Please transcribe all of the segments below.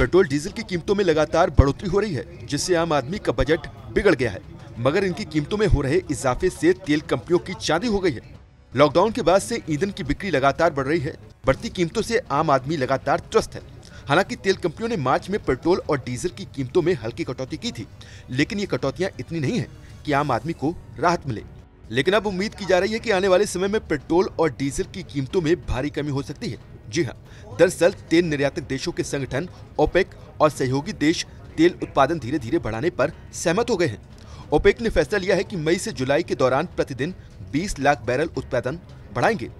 Petrol diesel की कीमतों में लगातार बढ़ोतरी हो रही है, जिससे आम आदमी का बजट बिगड़ गया है। मगर इनकी कीमतों में हो रहे इजाफे से तेल कंपनियों की चांदी हो गई है। लॉकडाउन के बाद से ईंधन की बिक्री लगातार बढ़ रही है। बढ़ती कीमतों से आम आदमी लगातार त्रस्त है। हालांकि तेल कंपनियों ने मार्च में पेट्रोल और डीजल की कीमतों में हल्की कटौती की थी, लेकिन ये कटौतियां इतनी नहीं है कि आम आदमी को राहत मिले। लेकिन अब उम्मीद की जा रही है कि आने वाले समय में पेट्रोल और डीजल की कीमतों में भारी कमी हो सकती है। जी हां, दरअसल तेल निर्यातक देशों के संगठन ओपेक और सहयोगी देश तेल उत्पादन धीरे धीरे बढ़ाने पर सहमत हो गए हैं। ओपेक ने फैसला लिया है कि मई से जुलाई के दौरान प्रतिदिन 20 लाख बैरल उत्पादन बढ़ाएंगे।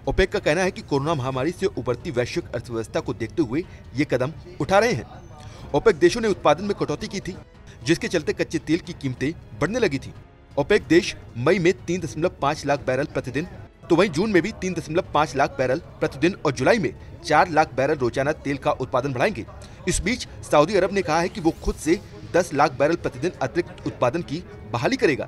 ओपेक का कहना है कि कोरोना महामारी से उभरती वैश्विक अर्थव्यवस्था को देखते हुए ये कदम उठा रहे हैं। ओपेक देशों ने उत्पादन में कटौती की थी, जिसके चलते कच्चे तेल की कीमतें बढ़ने लगी थी। ओपेक देश मई में 3.5 लाख बैरल प्रतिदिन, तो वहीं जून में भी 3.5 लाख बैरल प्रतिदिन और जुलाई में 4 लाख बैरल रोजाना तेल का उत्पादन बढ़ाएंगे। इस बीच सऊदी अरब ने कहा है कि वो खुद से 10 लाख बैरल प्रतिदिन अतिरिक्त उत्पादन की बहाली करेगा।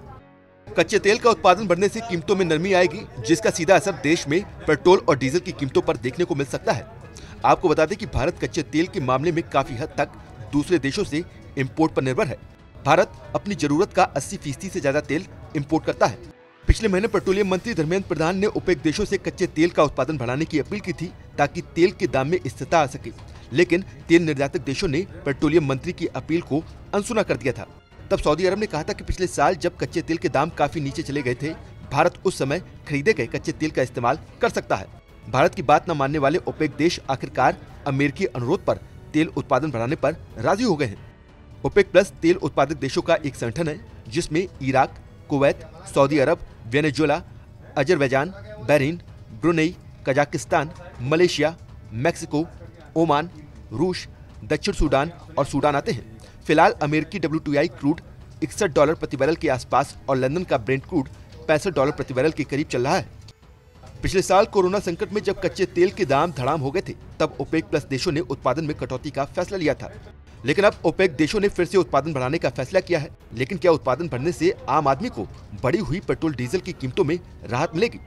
कच्चे तेल का उत्पादन बढ़ने से कीमतों में नरमी आएगी, जिसका सीधा असर देश में पेट्रोल और डीजल की कीमतों पर देखने को मिल सकता है। आपको बता दें कि भारत कच्चे तेल के मामले में काफी हद तक दूसरे देशों से इंपोर्ट पर निर्भर है। भारत अपनी जरूरत का 80% से ज्यादा तेल इंपोर्ट करता है। पिछले महीने पेट्रोलियम मंत्री धर्मेंद्र प्रधान ने ओपेक देशों से कच्चे तेल का उत्पादन बढ़ाने की अपील की थी, ताकि तेल के दाम में स्थिरता आ सके। लेकिन तेल निर्यातक देशों ने पेट्रोलियम मंत्री की अपील को अनसुना कर दिया था। तब सऊदी अरब ने कहा था कि पिछले साल जब कच्चे तेल के दाम काफी नीचे चले गए थे, भारत उस समय खरीदे गए कच्चे तेल का इस्तेमाल कर सकता है। भारत की बात न मानने वाले ओपेक देश आखिरकार अमेरिकी अनुरोध पर तेल उत्पादन बढ़ाने पर राजी हो गए हैं। ओपेक प्लस तेल उत्पादक देशों का एक संगठन है, जिसमें Iraq, Kuwait, Saudi Arab, Venezuela, Azerbaijan, Bahrain, Brunei, Kazakhstan, Malaysia, Mexico, Oman, रूस, दक्षिण सूडान और सूडान आते हैं। फिलहाल अमेरिकी WTI क्रूड $61 प्रति बैरल के आसपास और लंदन का ब्रेंट क्रूड $65 प्रति बैरल के करीब चल रहा है। पिछले साल कोरोना संकट में जब कच्चे तेल के दाम धड़ाम हो गए थे, तब ओपेक प्लस देशों ने उत्पादन में कटौती का फैसला लिया था। लेकिन अब ओपेक देशों ने फिर से उत्पादन बढ़ाने का फैसला किया है। लेकिन क्या उत्पादन बढ़ने से आम आदमी को बढ़ी हुई पेट्रोल डीजल की कीमतों में राहत मिलेगी?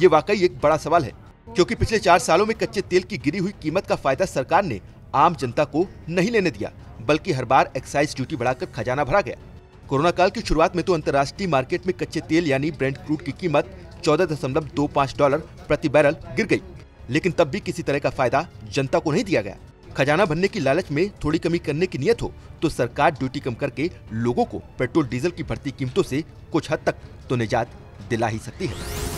ये वाकई एक बड़ा सवाल है, क्योंकि पिछले 4 सालों में कच्चे तेल की गिरी हुई कीमत का फायदा सरकार ने आम जनता को नहीं लेने दिया, बल्कि हर बार एक्साइज ड्यूटी बढ़ाकर खजाना भरा गया। कोरोना काल की शुरुआत में तो अंतर्राष्ट्रीय मार्केट में कच्चे तेल यानी ब्रेंट क्रूड की कीमत $14.25 प्रति बैरल गिर गई, लेकिन तब भी किसी तरह का फायदा जनता को नहीं दिया गया। खजाना भरने की लालच में थोड़ी कमी करने की नियत हो तो सरकार ड्यूटी कम करके लोगों को पेट्रोल डीजल की बढ़ती कीमतों से कुछ हद तक तो निजात दिला ही सकती है।